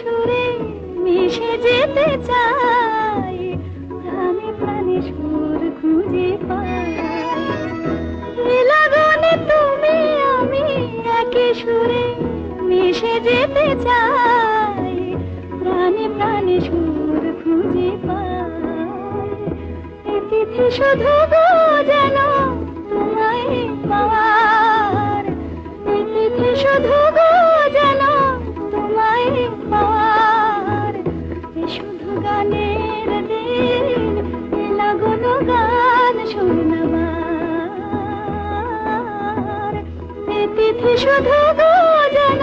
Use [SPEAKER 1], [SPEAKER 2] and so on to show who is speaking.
[SPEAKER 1] সুরে মিশে যেতে চাই, প্রাণে প্রাণে সুর খুঁজে পাই। এ লগনে তুমি আমি একই সুরে মিশে যেতে চাই, প্রাণে প্রাণে সুর খুঁজে পাই। এ তিথি শুধু গো যেন তোমায় পাওয়ার, এ তিথি শুধু গো যেন তোমায় পাওয়ার। এ শুধু গানের দিন, এ লগন গান শোনাবার। এ তিথি শুধু গো যেন